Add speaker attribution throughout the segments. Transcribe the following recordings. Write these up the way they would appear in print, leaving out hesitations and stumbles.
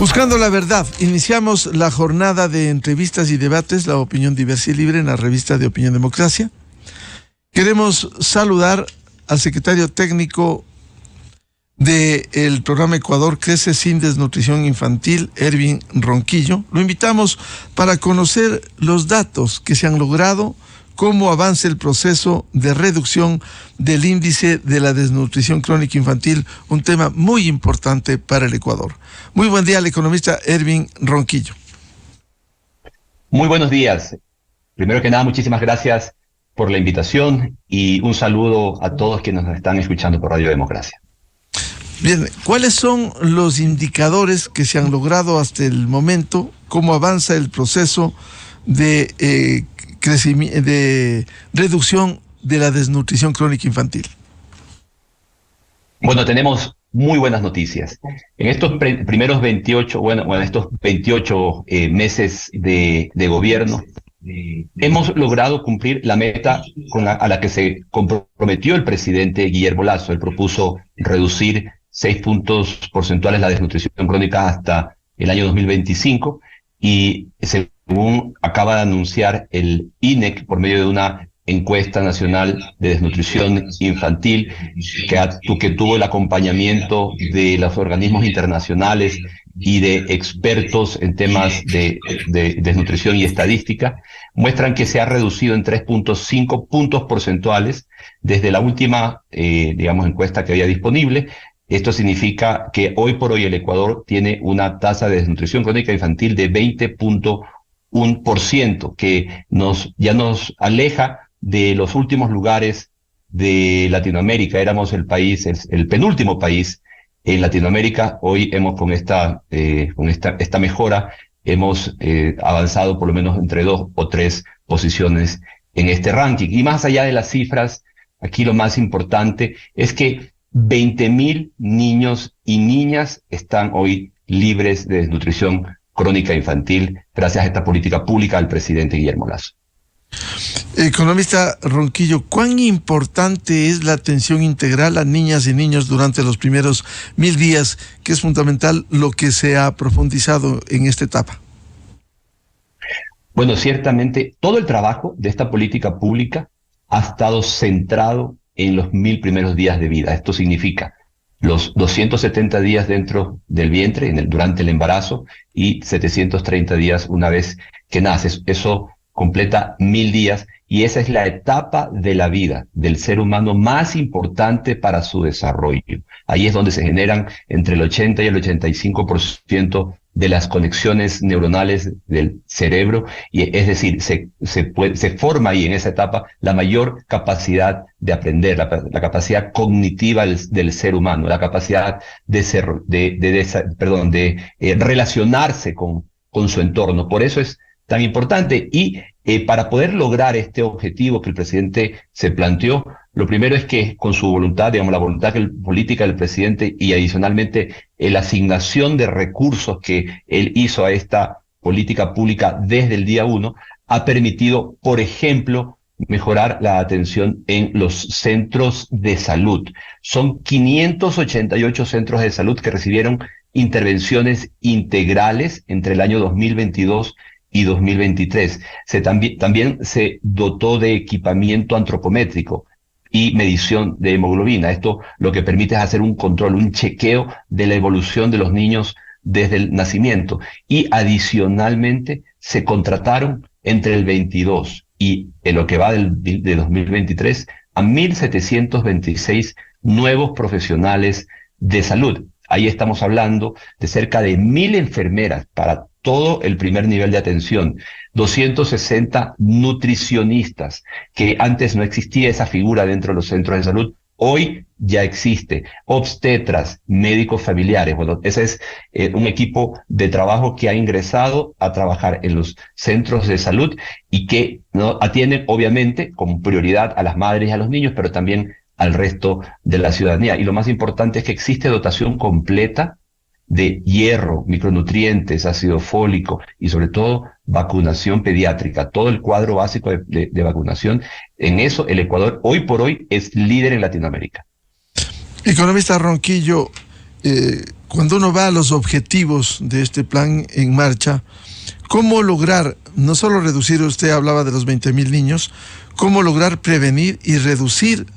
Speaker 1: Buscando la verdad, iniciamos la jornada de entrevistas y debates, la opinión diversa y libre en la revista de Opinión Democracia. Queremos saludar al secretario técnico del programa Ecuador Crece Sin Desnutrición Infantil, Ervin Ronquillo. Lo invitamos para conocer los datos que se han logrado, cómo avanza el proceso de reducción del índice de la desnutrición crónica infantil, un tema muy importante para el Ecuador. Muy buen día al economista Ervin Ronquillo.
Speaker 2: Muy buenos días. Primero que nada, muchísimas gracias por la invitación y un saludo a todos quienes nos están escuchando por Radio Democracia.
Speaker 1: Bien, ¿cuáles son los indicadores que se han logrado hasta el momento? ¿Cómo avanza el proceso de reducción de la desnutrición crónica infantil?
Speaker 2: Bueno, tenemos muy buenas noticias. En estos primeros 28, estos 28 meses de gobierno, hemos logrado cumplir la meta a la que se comprometió el presidente Guillermo Lasso. Él propuso reducir 6 puntos porcentuales la desnutrición crónica hasta el año 2025 y según acaba de anunciar el INEC por medio de una encuesta nacional de desnutrición infantil que tuvo el acompañamiento de los organismos internacionales y de expertos en temas de desnutrición y estadística, muestran que se ha reducido en 3.5 puntos porcentuales desde la última, encuesta que había disponible. Esto significa que hoy por hoy el Ecuador tiene una tasa de desnutrición crónica infantil de 20.1%, que ya nos aleja de los últimos lugares de Latinoamérica. Éramos el penúltimo país en Latinoamérica. Hoy con esta mejora hemos avanzado por lo menos entre 2 o 3 posiciones en este ranking. Y más allá de las cifras, aquí lo más importante es que 20.000 niños y niñas están hoy libres de desnutrición crónica infantil gracias a esta política pública del presidente Guillermo Lasso.
Speaker 1: Economista Ronquillo, ¿cuán importante es la atención integral a niñas y niños durante los primeros 1000 días, que es fundamental lo que se ha profundizado en esta etapa?
Speaker 2: Bueno, ciertamente todo el trabajo de esta política pública ha estado centrado en los 1000 primeros días de vida. Esto significa los 270 días dentro del vientre, durante el embarazo, y 730 días una vez que naces. Eso completa 1000 días, y esa es la etapa de la vida del ser humano más importante para su desarrollo. Ahí es donde se generan entre el 80 y el 85% de las conexiones neuronales del cerebro, y es decir, se forma ahí en esa etapa la mayor capacidad de aprender, la capacidad cognitiva del ser humano, la capacidad de relacionarse con su entorno. Por eso es tan importante, y para poder lograr este objetivo que el presidente se planteó, lo primero es que con su voluntad, la voluntad política del presidente, y adicionalmente la asignación de recursos que él hizo a esta política pública desde el día 1, ha permitido, por ejemplo, mejorar la atención en los centros de salud. Son 588 centros de salud que recibieron intervenciones integrales entre el año 2022 y 2023. También se dotó de equipamiento antropométrico y medición de hemoglobina. Esto lo que permite es hacer un control, un chequeo de la evolución de los niños desde el nacimiento. Y adicionalmente se contrataron entre el 22 y en lo que va de 2023 a 1.726 nuevos profesionales de salud. Ahí estamos hablando de cerca de 1.000 enfermeras para todo el primer nivel de atención, 260 nutricionistas, que antes no existía esa figura dentro de los centros de salud, hoy ya existe, obstetras, médicos familiares. Bueno, ese es un equipo de trabajo que ha ingresado a trabajar en los centros de salud y que atienden obviamente con prioridad a las madres y a los niños, pero también al resto de la ciudadanía. Y lo más importante es que existe dotación completa de hierro, micronutrientes, ácido fólico y sobre todo vacunación pediátrica, todo el cuadro básico de vacunación. En eso el Ecuador hoy por hoy es líder en Latinoamérica.
Speaker 1: Economista Ronquillo, cuando uno va a los objetivos de este plan en marcha, ¿cómo lograr, no solo reducir, usted hablaba de los 20.000 niños, cómo lograr prevenir y reducir,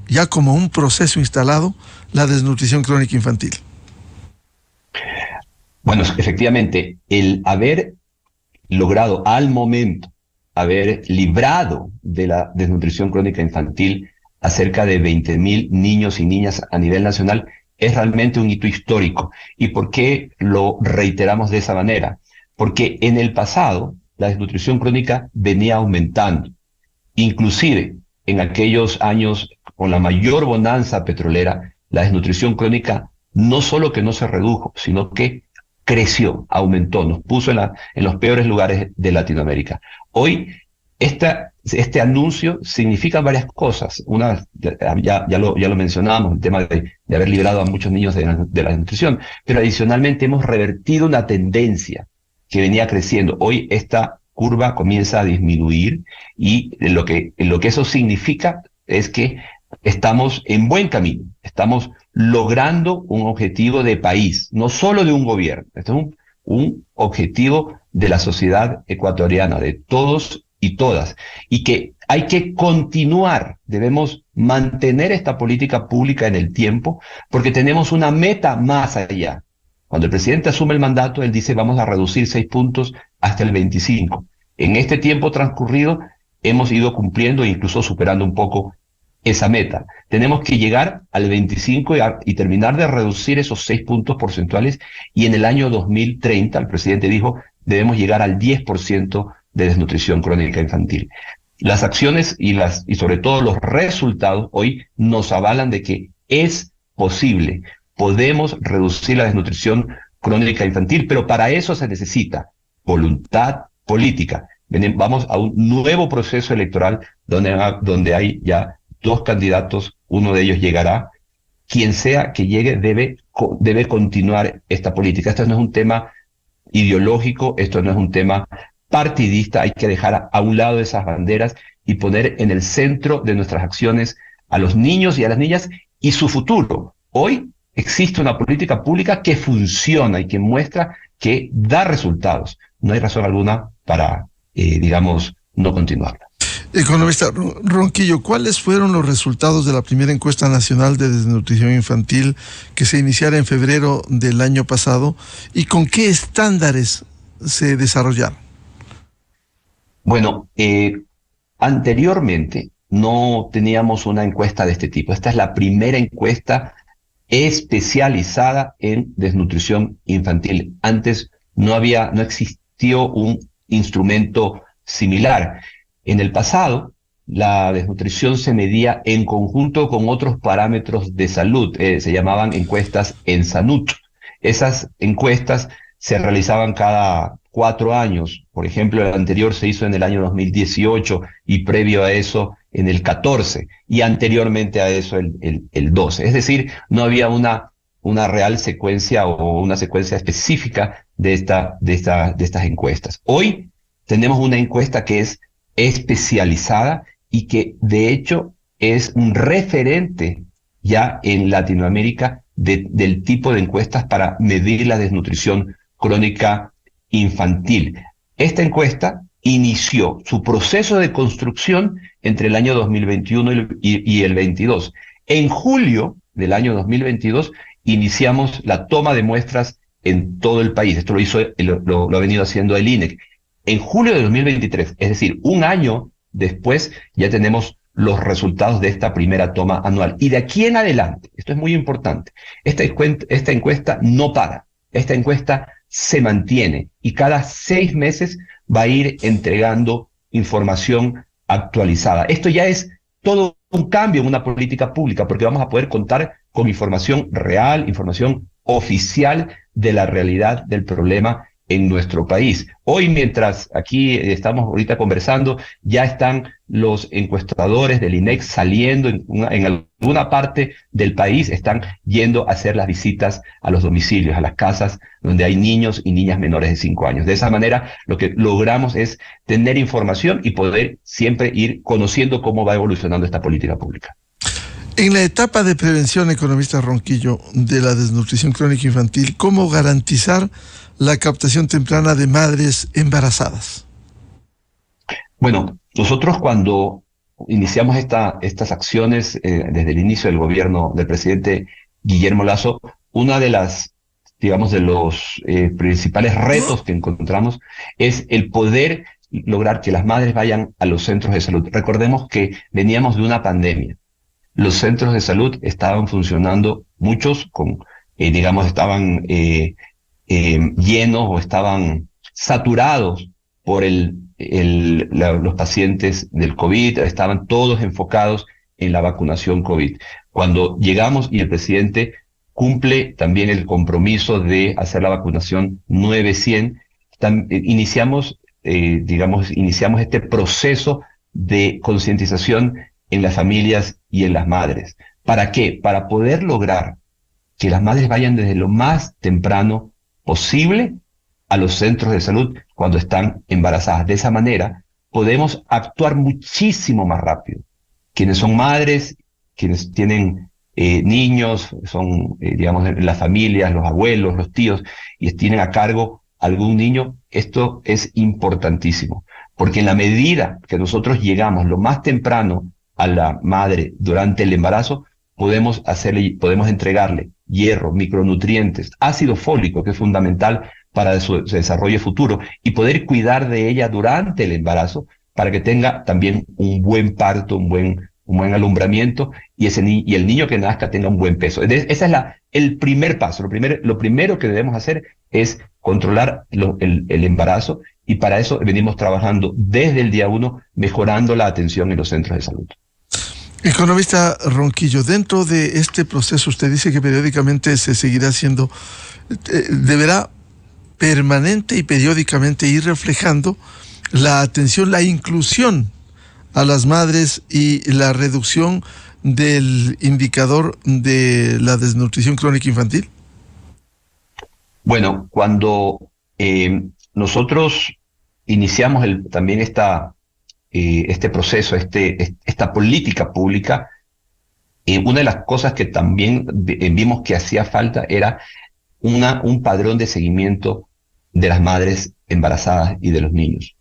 Speaker 1: ya como un proceso instalado, la desnutrición crónica infantil?
Speaker 2: Bueno, efectivamente, el haber logrado al momento, haber librado de la desnutrición crónica infantil a cerca de 20.000 niños y niñas a nivel nacional es realmente un hito histórico. ¿Y por qué lo reiteramos de esa manera? Porque en el pasado la desnutrición crónica venía aumentando. Inclusive en aquellos años con la mayor bonanza petrolera, la desnutrición crónica no solo que no se redujo, sino que creció, aumentó, nos puso en los peores lugares de Latinoamérica. Hoy, este anuncio significa varias cosas. Una, ya lo mencionábamos, el tema de haber librado a muchos niños de la desnutrición, pero adicionalmente hemos revertido una tendencia que venía creciendo. Hoy esta curva comienza a disminuir y lo que eso significa es que estamos en buen camino, estamos logrando un objetivo de país, no solo de un gobierno. Esto es un objetivo de la sociedad ecuatoriana, de todos y todas, y que hay que continuar, debemos mantener esta política pública en el tiempo, porque tenemos una meta más allá. Cuando el presidente asume el mandato, él dice vamos a reducir 6 puntos hasta el 25. En este tiempo transcurrido hemos ido cumpliendo e incluso superando un poco esa meta. Tenemos que llegar al 25 y terminar de reducir esos 6 puntos porcentuales, y en el año 2030, el presidente dijo, debemos llegar al 10% de desnutrición crónica infantil. Las acciones y sobre todo los resultados hoy nos avalan de que es posible, podemos reducir la desnutrición crónica infantil, pero para eso se necesita voluntad política. Vamos a un nuevo proceso electoral donde hay ya 2 candidatos, uno de ellos llegará. Quien sea que llegue debe continuar esta política. Esto no es un tema ideológico, esto no es un tema partidista, hay que dejar a un lado esas banderas y poner en el centro de nuestras acciones a los niños y a las niñas y su futuro. Hoy existe una política pública que funciona y que muestra que da resultados. No hay razón alguna para, no continuarla.
Speaker 1: Economista Ronquillo, ¿cuáles fueron los resultados de la primera encuesta nacional de desnutrición infantil que se iniciara en febrero del año pasado y con qué estándares se desarrollaron?
Speaker 2: Bueno, anteriormente no teníamos una encuesta de este tipo. Esta es la primera encuesta especializada en desnutrición infantil. Antes no existió un instrumento similar. En el pasado, la desnutrición se medía en conjunto con otros parámetros de salud, se llamaban encuestas en Sanut. Esas encuestas se realizaban cada 4 años. Por ejemplo, el anterior se hizo en el año 2018 y previo a eso en el 14 y anteriormente a eso el 12. Es decir, no había una real secuencia o una secuencia específica de estas encuestas. Hoy tenemos una encuesta que es especializada y que de hecho es un referente ya en Latinoamérica del tipo de encuestas para medir la desnutrición crónica infantil. Esta encuesta inició su proceso de construcción entre el año 2021 y el 22. En julio del año 2022 iniciamos la toma de muestras en todo el país. Esto lo ha venido haciendo el INEC. En julio de 2023, es decir, un año después, ya tenemos los resultados de esta primera toma anual. Y de aquí en adelante, esto es muy importante, esta encuesta no para, esta encuesta se mantiene y cada 6 meses va a ir entregando información actualizada. Esto ya es todo un cambio en una política pública, porque vamos a poder contar con información real, información oficial de la realidad del problema en nuestro país. Hoy, mientras aquí estamos ahorita conversando, ya están los encuestadores del INEC saliendo en alguna parte del país, están yendo a hacer las visitas a los domicilios, a las casas donde hay niños y niñas menores de 5 años. De esa manera, lo que logramos es tener información y poder siempre ir conociendo cómo va evolucionando esta política pública.
Speaker 1: En la etapa de prevención, economista Ronquillo, de la desnutrición crónica infantil, ¿cómo garantizar la captación temprana de madres embarazadas?
Speaker 2: Bueno, nosotros cuando iniciamos estas acciones desde el inicio del gobierno del presidente Guillermo Lasso, una de las, digamos, de los principales retos que encontramos es el poder lograr que las madres vayan a los centros de salud. Recordemos que veníamos de una pandemia. Los centros de salud estaban funcionando, muchos digamos, estaban llenos o estaban saturados por los pacientes del COVID, estaban todos enfocados en la vacunación COVID. Cuando llegamos y el presidente cumple también el compromiso de hacer la vacunación 900, iniciamos este proceso de concientización en las familias y en las madres. ¿Para qué? Para poder lograr que las madres vayan desde lo más temprano posible a los centros de salud cuando están embarazadas. De esa manera podemos actuar muchísimo más rápido. Quienes son madres, quienes tienen niños, son, digamos, las familias, los abuelos, los tíos, y tienen a cargo algún niño, esto es importantísimo, porque en la medida que nosotros llegamos lo más temprano a la madre durante el embarazo, podemos entregarle hierro, micronutrientes, ácido fólico, que es fundamental para su desarrollo futuro, y poder cuidar de ella durante el embarazo para que tenga también un buen parto, un buen alumbramiento, y el niño que nazca tenga un buen peso. Ese es el primer paso. Lo primero que debemos hacer es controlar el embarazo, y para eso venimos trabajando desde el día 1, mejorando la atención en los centros de salud.
Speaker 1: Economista Ronquillo, dentro de este proceso usted dice que periódicamente se seguirá haciendo, deberá permanente y periódicamente ir reflejando la atención, la inclusión a las madres y la reducción del indicador de la desnutrición crónica infantil.
Speaker 2: Bueno, cuando nosotros iniciamos también este proceso, esta política pública, una de las cosas que también vimos que hacía falta era un padrón de seguimiento de las madres embarazadas y de los niños.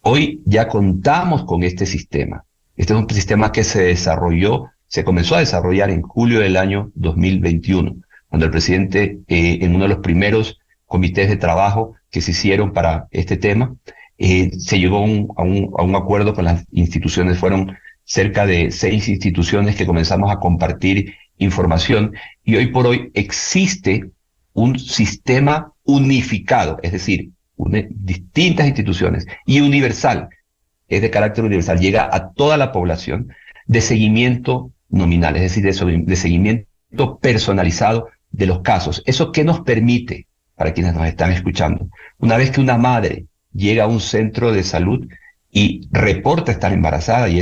Speaker 2: Hoy ya contamos con este sistema. Este es un sistema que se comenzó a desarrollar en julio del año 2021, cuando el presidente, en uno de los primeros comités de trabajo que se hicieron para este tema, se llegó a un acuerdo con las instituciones. Fueron cerca de 6 instituciones que comenzamos a compartir información, y hoy por hoy existe un sistema unificado, es decir, distintas instituciones, y universal, es de carácter universal, llega a toda la población, de seguimiento nominal, es decir, de seguimiento personalizado de los casos. ¿Eso qué nos permite para quienes nos están escuchando? Una vez que una madre llega a un centro de salud y reporta estar embarazada, y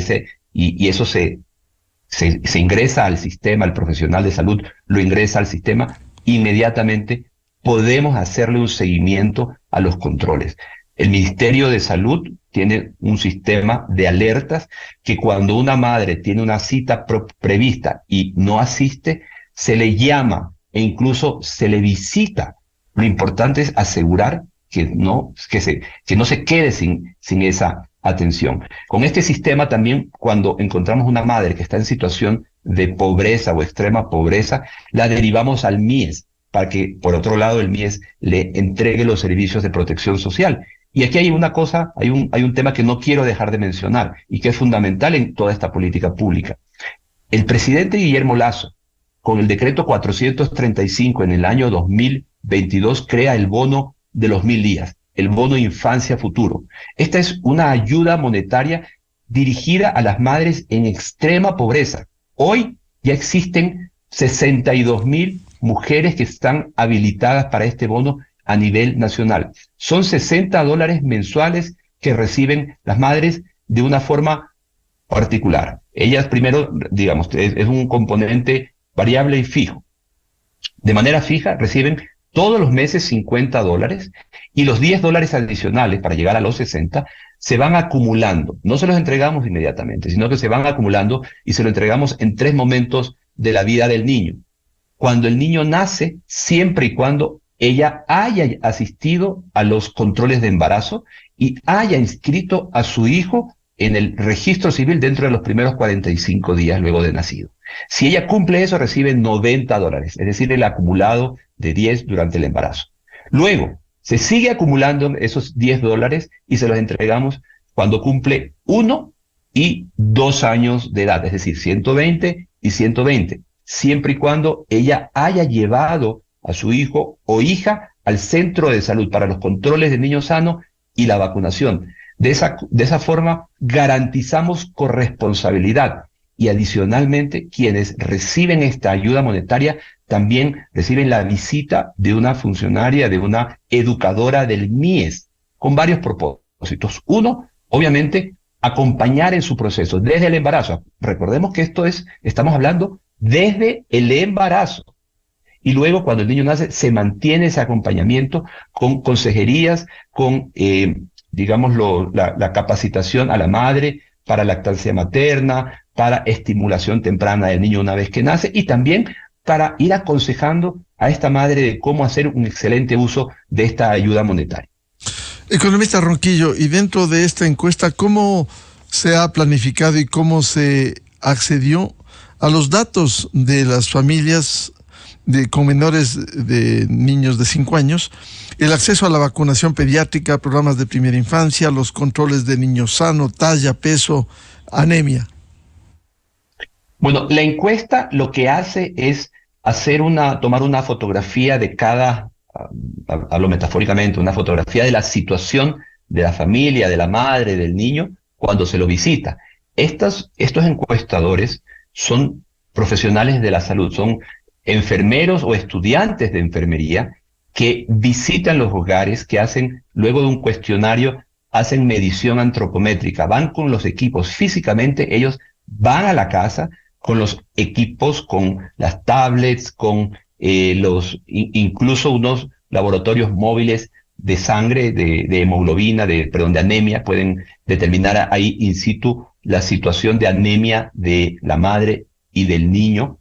Speaker 2: eso se ingresa al sistema, el profesional de salud lo ingresa al sistema, inmediatamente podemos hacerle un seguimiento a los controles. El Ministerio de Salud tiene un sistema de alertas que cuando una madre tiene una cita prevista y no asiste, se le llama e incluso se le visita. Lo importante es asegurar que no se quede sin esa atención. Con este sistema también, cuando encontramos una madre que está en situación de pobreza o extrema pobreza, la derivamos al MIES, para que, por otro lado, el MIES le entregue los servicios de protección social. Y aquí hay una cosa, hay un tema que no quiero dejar de mencionar y que es fundamental en toda esta política pública. El presidente Guillermo Lasso, con el decreto 435 en el año 2022, crea el bono de los 1000 días, el bono Infancia Futuro. Esta es una ayuda monetaria dirigida a las madres en extrema pobreza. Hoy ya existen 62,000 mujeres que están habilitadas para este bono a nivel nacional. Son $60 mensuales que reciben las madres de una forma particular. Ellas primero, digamos, es un componente variable y fijo. De manera fija reciben todos los meses $50 y los $10 adicionales para llegar a los 60 se van acumulando. No se los entregamos inmediatamente, sino que se van acumulando y se lo entregamos en 3 momentos de la vida del niño. Cuando el niño nace, siempre y cuando ella haya asistido a los controles de embarazo y haya inscrito a su hijo en el registro civil dentro de los primeros 45 días luego de nacido. Si ella cumple eso, recibe $90, es decir, el acumulado de 10 durante el embarazo. Luego, se sigue acumulando esos $10 y se los entregamos cuando cumple 1 y 2 años de edad, es decir, 120 y 120, siempre y cuando ella haya llevado a su hijo o hija al centro de salud para los controles de niño sano y la vacunación. De esa forma garantizamos corresponsabilidad y adicionalmente quienes reciben esta ayuda monetaria también reciben la visita de una funcionaria, de una educadora del MIES, con varios propósitos. Uno, obviamente, acompañar en su proceso desde el embarazo. Recordemos que estamos hablando desde el embarazo. Y luego, cuando el niño nace, se mantiene ese acompañamiento con consejerías, con, la capacitación a la madre para lactancia materna, para estimulación temprana del niño una vez que nace, y también para ir aconsejando a esta madre de cómo hacer un excelente uso de esta ayuda monetaria.
Speaker 1: Economista Ronquillo, y dentro de esta encuesta, ¿cómo se ha planificado y cómo se accedió a los datos de las familias con menores de niños de 5 años, el acceso a la vacunación pediátrica, programas de primera infancia, los controles de niño sano, talla, peso, anemia?
Speaker 2: Bueno, la encuesta lo que hace es tomar una fotografía de cada, hablo metafóricamente, una fotografía de la situación de la familia, de la madre, del niño, cuando se lo visita. Estos encuestadores son profesionales de la salud, son enfermeros o estudiantes de enfermería que visitan los hogares, que hacen, luego de un cuestionario, hacen medición antropométrica, van con los equipos físicamente, ellos van a la casa con los equipos, con las tablets, con incluso unos laboratorios móviles de sangre, de hemoglobina, de anemia, pueden determinar ahí in situ la situación de anemia de la madre y del niño,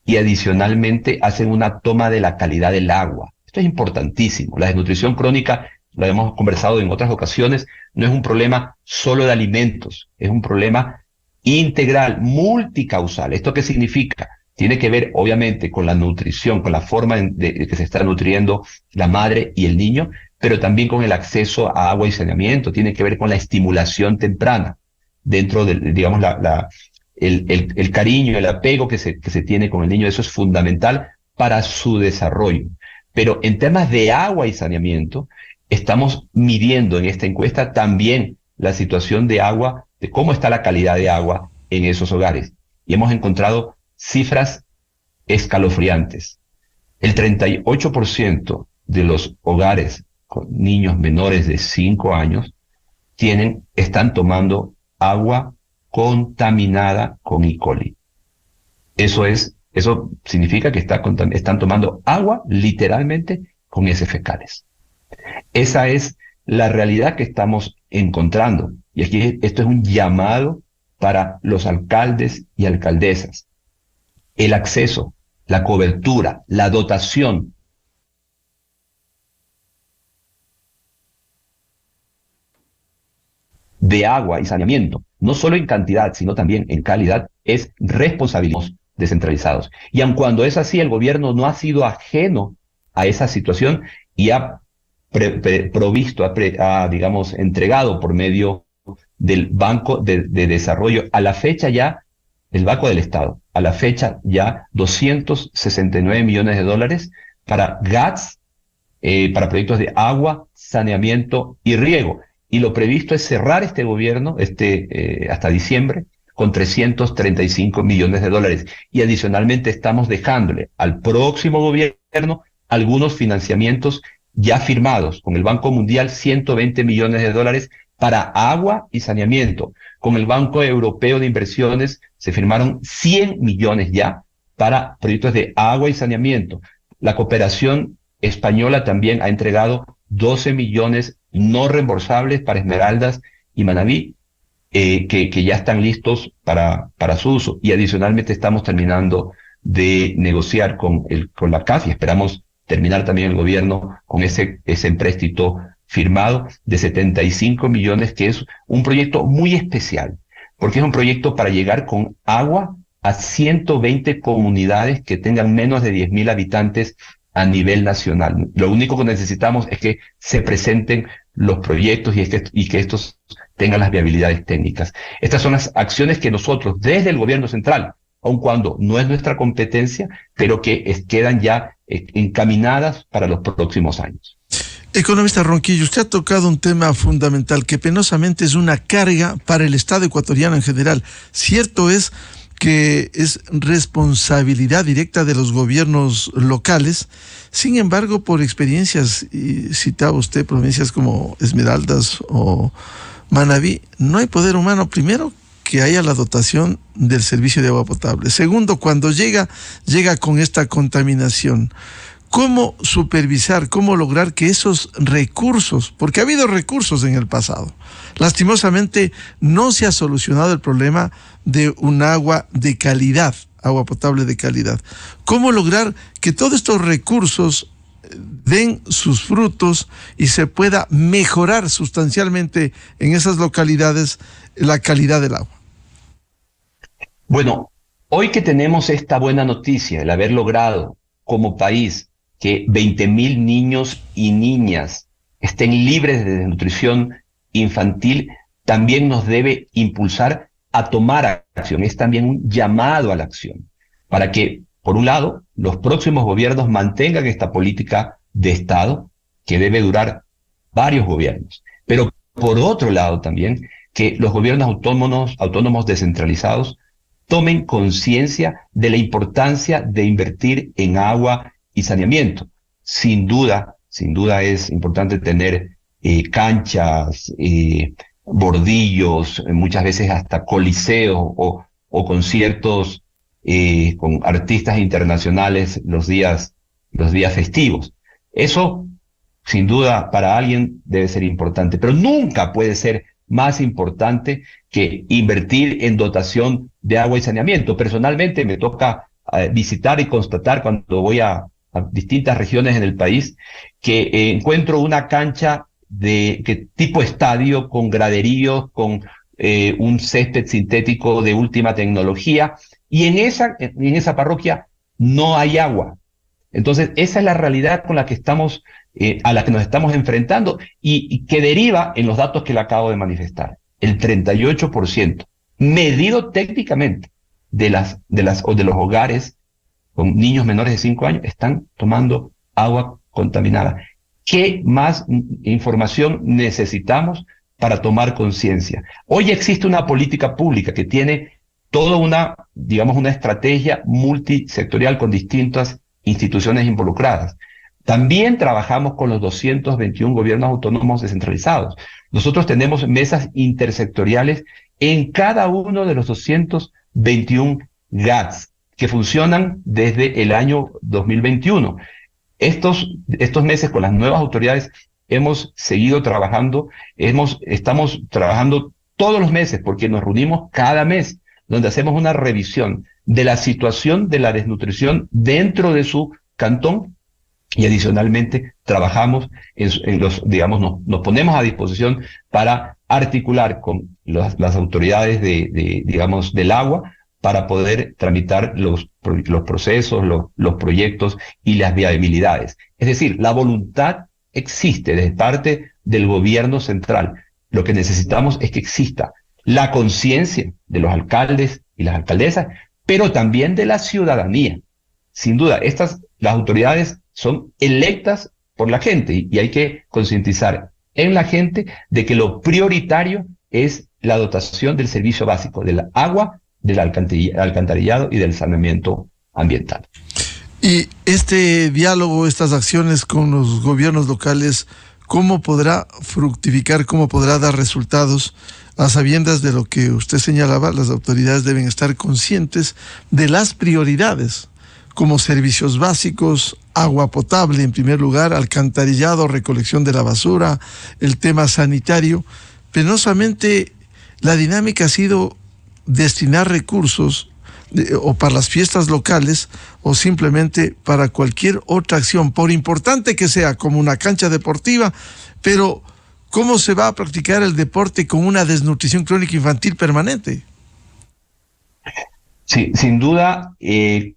Speaker 2: y adicionalmente hacen una toma de la calidad del agua. Esto es importantísimo. La desnutrición crónica, lo hemos conversado en otras ocasiones, no es un problema solo de alimentos, es un problema integral, multicausal. ¿Esto qué significa? Tiene que ver, obviamente, con la nutrición, con la forma de que se está nutriendo la madre y el niño, pero también con el acceso a agua y saneamiento. Tiene que ver con la estimulación temprana, dentro de, digamos, el cariño, el apego que se tiene con el niño. Eso es fundamental para su desarrollo. Pero en temas de agua y saneamiento, estamos midiendo en esta encuesta también la situación de agua, de cómo está la calidad de agua en esos hogares. Y hemos encontrado cifras escalofriantes. El 38% de los hogares con niños menores de 5 años están tomando agua contaminada con E. coli. Eso significa que están tomando agua literalmente con heces fecales. Esa es la realidad que estamos encontrando. Y aquí esto es un llamado para los alcaldes y alcaldesas. El acceso, la cobertura, la dotación de agua y saneamiento, no solo en cantidad, sino también en calidad, es responsabilidad descentralizados. Y aun cuando es así, el gobierno no ha sido ajeno a esa situación y ha entregado por medio del Banco de Desarrollo, a la fecha ya, el Banco del Estado, a la fecha ya $269 millones para GATS, para proyectos de agua, saneamiento y riego. Y lo previsto es cerrar este gobierno hasta diciembre con $335 millones. Y adicionalmente estamos dejándole al próximo gobierno algunos financiamientos ya firmados. Con el Banco Mundial, $120 millones para agua y saneamiento. Con el Banco Europeo de Inversiones se firmaron 100 millones ya para proyectos de agua y saneamiento. La cooperación española también ha entregado 12 millones no reembolsables para Esmeraldas y Manabí, que ya están listos para su uso. Y adicionalmente estamos terminando de negociar con la CAF y esperamos terminar también el gobierno con ese empréstito firmado de 75 millones, que es un proyecto muy especial, porque es un proyecto para llegar con agua a 120 comunidades que tengan menos de 10.000 habitantes a nivel nacional. Lo único que necesitamos es que se presenten los proyectos y que estos tengan las viabilidades técnicas. Estas son las acciones que nosotros, desde el gobierno central, aun cuando no es nuestra competencia, pero que quedan ya encaminadas para los próximos años.
Speaker 1: Economista Ronquillo, usted ha tocado un tema fundamental que penosamente es una carga para el Estado ecuatoriano en general. Cierto es que es responsabilidad directa de los gobiernos locales. Sin embargo, por experiencias, y citaba usted provincias como Esmeraldas o Manabí, no hay poder humano, primero, que haya la dotación del servicio de agua potable. Segundo, cuando llega con esta contaminación. ¿Cómo supervisar, cómo lograr que esos recursos, porque ha habido recursos en el pasado, lastimosamente no se ha solucionado el problema de un agua de calidad, agua potable de calidad? ¿Cómo lograr que todos estos recursos den sus frutos y se pueda mejorar sustancialmente en esas localidades la calidad del agua?
Speaker 2: Bueno, hoy que tenemos esta buena noticia, el haber logrado como país que 20.000 niños y niñas estén libres de desnutrición infantil, también nos debe impulsar a tomar acción. Es también un llamado a la acción, para que, por un lado, los próximos gobiernos mantengan esta política de Estado, que debe durar varios gobiernos, pero por otro lado también, que los gobiernos autónomos descentralizados tomen conciencia de la importancia de invertir en agua y saneamiento. Sin duda es importante tener canchas, bordillos, muchas veces hasta coliseos o conciertos con artistas internacionales los días festivos. Eso, sin duda, para alguien debe ser importante, pero nunca puede ser más importante que invertir en dotación de agua y saneamiento. Personalmente me toca visitar y constatar cuando voy a distintas regiones en el país que encuentro una cancha de tipo estadio con graderíos, con un césped sintético de última tecnología, y en esa parroquia no hay agua. Entonces, esa es la realidad con la que a la que nos estamos enfrentando y que deriva en los datos que le acabo de manifestar. El 38%, medido técnicamente, de los hogares con niños menores de 5 años están tomando agua contaminada. ¿Qué más información necesitamos para tomar conciencia? Hoy existe una política pública que tiene toda una estrategia multisectorial con distintas instituciones involucradas. También trabajamos con los 221 gobiernos autónomos descentralizados. Nosotros tenemos mesas intersectoriales en cada uno de los 221 GATS que funcionan desde el año 2021. Estos meses con las nuevas autoridades hemos seguido trabajando, estamos trabajando todos los meses porque nos reunimos cada mes, donde hacemos una revisión de la situación de la desnutrición dentro de su cantón y adicionalmente trabajamos nos ponemos a disposición para articular con las autoridades del agua para poder tramitar los procesos, los proyectos y las viabilidades. Es decir, la voluntad existe de parte del gobierno central. Lo que necesitamos es que exista la conciencia de los alcaldes y las alcaldesas, pero también de la ciudadanía. Sin duda, las autoridades son electas por la gente y hay que concientizar en la gente de que lo prioritario es la dotación del servicio básico, del agua, del alcantarillado y del saneamiento ambiental.
Speaker 1: Y este diálogo, estas acciones con los gobiernos locales, ¿cómo podrá fructificar, cómo podrá dar resultados? A sabiendas de lo que usted señalaba, las autoridades deben estar conscientes de las prioridades. como servicios básicos, agua potable en primer lugar, alcantarillado, recolección de la basura, el tema sanitario. Penosamente, la dinámica ha sido destinar recursos o para las fiestas locales o simplemente para cualquier otra acción, por importante que sea, como una cancha deportiva, pero ¿cómo se va a practicar el deporte con una desnutrición crónica infantil permanente?
Speaker 2: Sí, sin duda,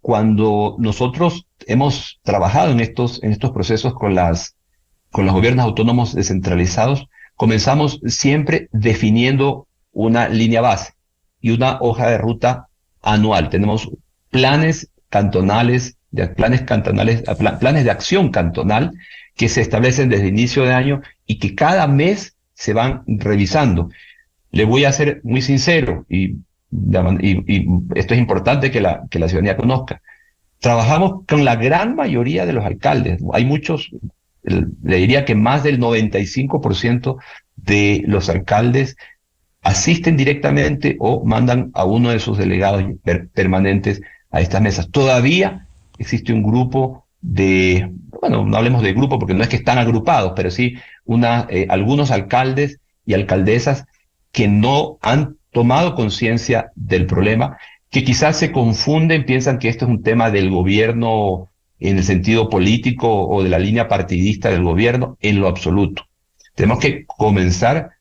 Speaker 2: cuando nosotros hemos trabajado en estos procesos con los gobiernos autónomos descentralizados, comenzamos siempre definiendo una línea base y una hoja de ruta anual. Tenemos planes cantonales, planes de acción cantonal que se establecen desde inicio de año y que cada mes se van revisando. Le voy a ser muy sincero y esto es importante que la ciudadanía conozca. Trabajamos con la gran mayoría de los alcaldes. Hay muchos, le diría que más del 95% de los alcaldes asisten directamente o mandan a uno de sus delegados permanentes a estas mesas. Todavía existe un grupo bueno, no hablemos de grupo porque no es que están agrupados, pero sí algunos alcaldes y alcaldesas que no han tomado conciencia del problema, que quizás se confunden, piensan que esto es un tema del gobierno en el sentido político o de la línea partidista del gobierno, en lo absoluto. Tenemos que comenzar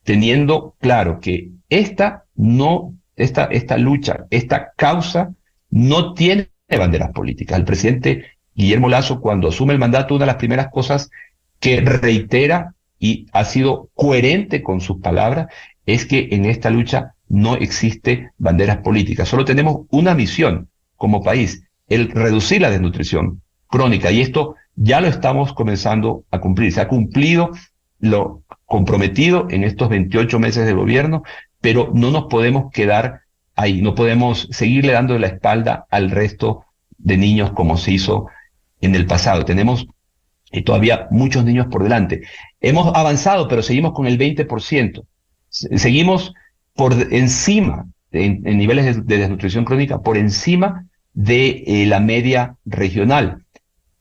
Speaker 2: teniendo claro que esta lucha, esta causa no tiene banderas políticas. El presidente Guillermo Lasso, cuando asume el mandato, una de las primeras cosas que reitera y ha sido coherente con sus palabras es que en esta lucha no existe banderas políticas. Solo tenemos una misión como país, el reducir la desnutrición crónica. Y esto ya lo estamos comenzando a cumplir. Se ha cumplido lo comprometido en estos 28 meses de gobierno, pero no nos podemos quedar ahí. No podemos seguirle dando la espalda al resto de niños como se hizo en el pasado. Tenemos todavía muchos niños por delante. Hemos avanzado, pero seguimos con el 20%. Seguimos por encima, en niveles de desnutrición crónica, por encima de la media regional.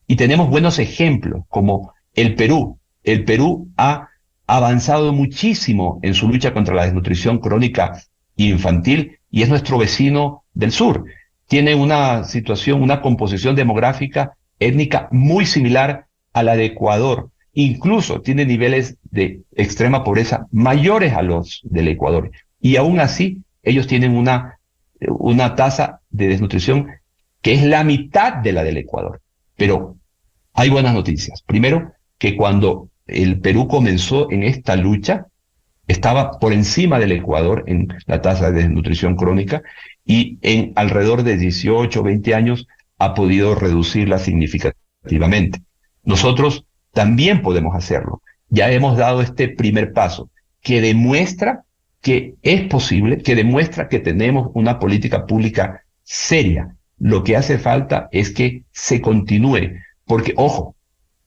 Speaker 2: Y tenemos buenos ejemplos, como el Perú. El Perú ha avanzado muchísimo en su lucha contra la desnutrición crónica infantil y es nuestro vecino del sur. Tiene una situación, una composición demográfica, étnica muy similar a la de Ecuador. Incluso tiene niveles de extrema pobreza mayores a los del Ecuador. Y aún así, ellos tienen una tasa de desnutrición que es la mitad de la del Ecuador. Pero hay buenas noticias. Primero, que cuando el Perú comenzó en esta lucha, estaba por encima del Ecuador en la tasa de desnutrición crónica y en alrededor de 18 o 20 años ha podido reducirla significativamente. Nosotros también podemos hacerlo. Ya hemos dado este primer paso que demuestra que es posible, que demuestra que tenemos una política pública seria. Lo que hace falta es que se continúe, porque, ojo,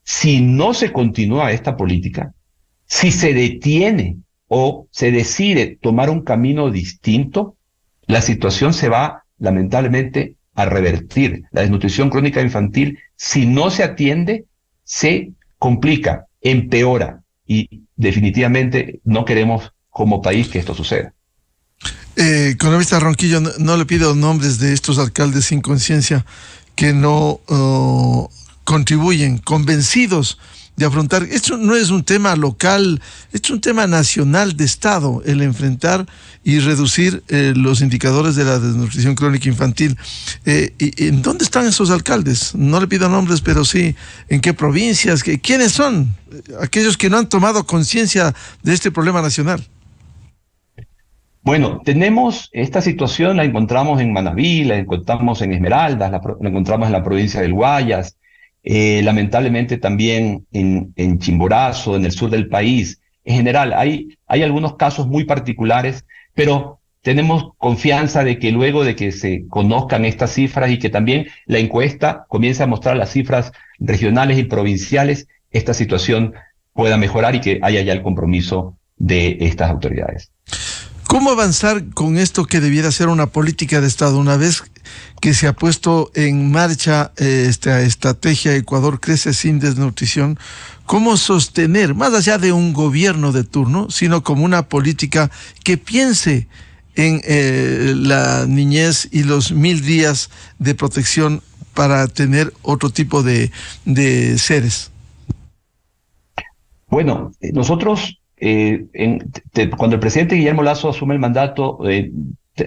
Speaker 2: si no se continúa esta política, si se detiene o se decide tomar un camino distinto, la situación se va lamentablemente a revertir. La desnutrición crónica infantil, si no se atiende, se complica, empeora y definitivamente no queremos como país que esto suceda.
Speaker 1: Economista Ronquillo, no le pido nombres de estos alcaldes sin conciencia que no contribuyen, convencidos de afrontar. Esto no es un tema local, es un tema nacional de Estado, el enfrentar y reducir los indicadores de la desnutrición crónica infantil. ¿En dónde están esos alcaldes? No le pido nombres, pero sí, ¿en qué provincias? ¿Quiénes son aquellos que no han tomado conciencia de este problema nacional?
Speaker 2: Bueno, tenemos esta situación, la encontramos en Manabí, la encontramos en Esmeraldas, la encontramos en la provincia del Guayas, lamentablemente también en Chimborazo, en el sur del país. En general, hay algunos casos muy particulares, pero tenemos confianza de que luego de que se conozcan estas cifras y que también la encuesta comience a mostrar las cifras regionales y provinciales, esta situación pueda mejorar y que haya ya el compromiso de estas autoridades.
Speaker 1: ¿Cómo avanzar con esto que debiera ser una política de Estado? Una vez que se ha puesto en marcha esta estrategia Ecuador crece sin desnutrición, ¿cómo sostener, más allá de un gobierno de turno, sino como una política que piense en la niñez y los 1000 días de protección para tener otro tipo de seres?
Speaker 2: Bueno, nosotros, cuando el presidente Guillermo Lasso asume el mandato,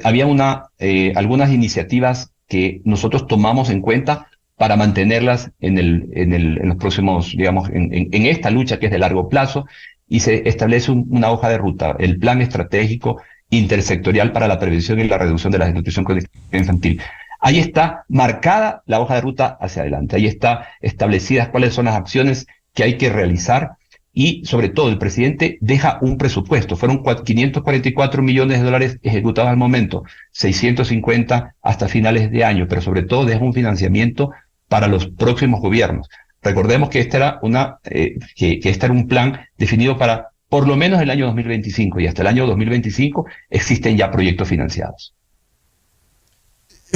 Speaker 2: había algunas iniciativas que nosotros tomamos en cuenta para mantenerlas en los próximos, digamos, en esta lucha que es de largo plazo, y se establece una hoja de ruta, el Plan Estratégico Intersectorial para la Prevención y la Reducción de la Desnutrición Crónica Infantil. Ahí está marcada la hoja de ruta hacia adelante, ahí está establecidas cuáles son las acciones que hay que realizar, y sobre todo el presidente deja un presupuesto. Fueron 544 millones de dólares ejecutados al momento, 650 hasta finales de año, pero sobre todo deja un financiamiento para los próximos gobiernos. Recordemos que este era un plan definido para por lo menos el año 2025, y hasta el año 2025 existen ya proyectos financiados.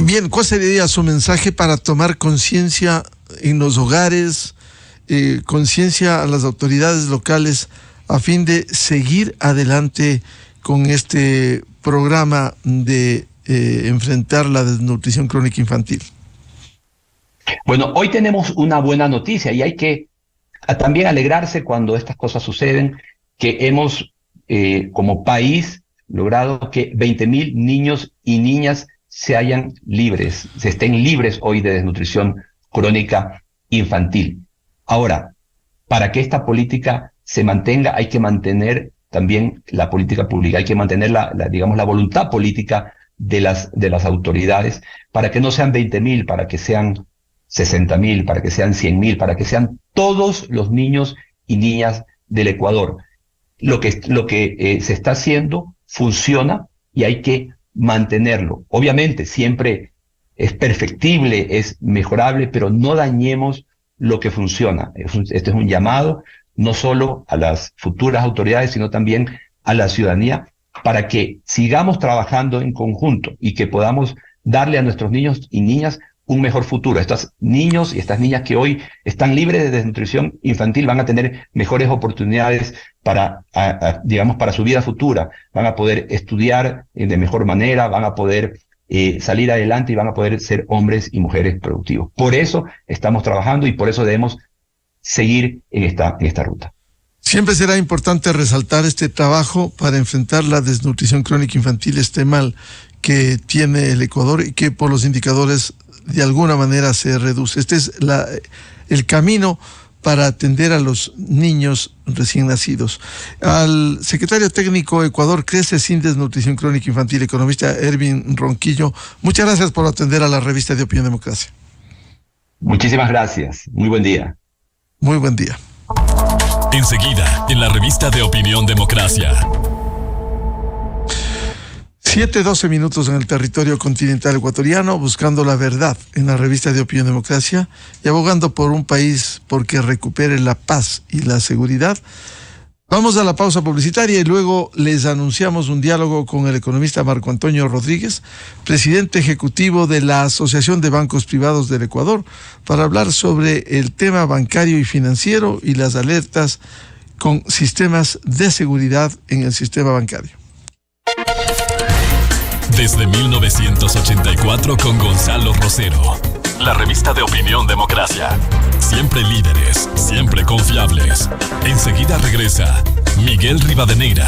Speaker 1: Bien, ¿cuál sería su mensaje para tomar conciencia en los hogares, conciencia a las autoridades locales a fin de seguir adelante con este programa de enfrentar la desnutrición crónica infantil?
Speaker 2: Bueno, hoy tenemos una buena noticia y hay que también alegrarse cuando estas cosas suceden, que hemos como país logrado que 20.000 niños y niñas se estén libres hoy de desnutrición crónica infantil. Ahora, para que esta política se mantenga, hay que mantener también la política pública, hay que mantener la voluntad política de las autoridades, para que no sean 20.000, para que sean 60.000, para que sean 100.000, para que sean todos los niños y niñas del Ecuador. Lo que se está haciendo funciona y hay que mantenerlo. Obviamente siempre es perfectible, es mejorable, pero no dañemos lo que funciona. Este es un llamado no solo a las futuras autoridades, sino también a la ciudadanía, para que sigamos trabajando en conjunto y que podamos darle a nuestros niños y niñas un mejor futuro. Estos niños y estas niñas que hoy están libres de desnutrición infantil van a tener mejores oportunidades para su vida futura. Van a poder estudiar de mejor manera, van a poder salir adelante y van a poder ser hombres y mujeres productivos. Por eso estamos trabajando y por eso debemos seguir en esta ruta.
Speaker 1: Siempre será importante resaltar este trabajo para enfrentar la desnutrición crónica infantil, este mal que tiene el Ecuador y que por los indicadores de alguna manera se reduce. Este es el camino para atender a los niños recién nacidos. Al secretario técnico Ecuador crece sin desnutrición crónica infantil, economista Ervin Ronquillo, muchas gracias por atender a la revista de Opinión Democracia.
Speaker 2: Muchísimas gracias. Muy buen día.
Speaker 1: Muy buen día.
Speaker 3: Enseguida, en la revista de Opinión Democracia.
Speaker 1: 7:12 minutos en el territorio continental ecuatoriano, buscando la verdad en la revista de Opinión Democracia y abogando por un país porque recupere la paz y la seguridad. Vamos a la pausa publicitaria y luego les anunciamos un diálogo con el economista Marco Antonio Rodríguez, presidente ejecutivo de la Asociación de Bancos Privados del Ecuador, para hablar sobre el tema bancario y financiero y las alertas con sistemas de seguridad en el sistema bancario.
Speaker 3: Desde 1984 con Gonzalo Rosero. La revista de Opinión Democracia. Siempre líderes, siempre confiables. Enseguida regresa Miguel Rivadeneira.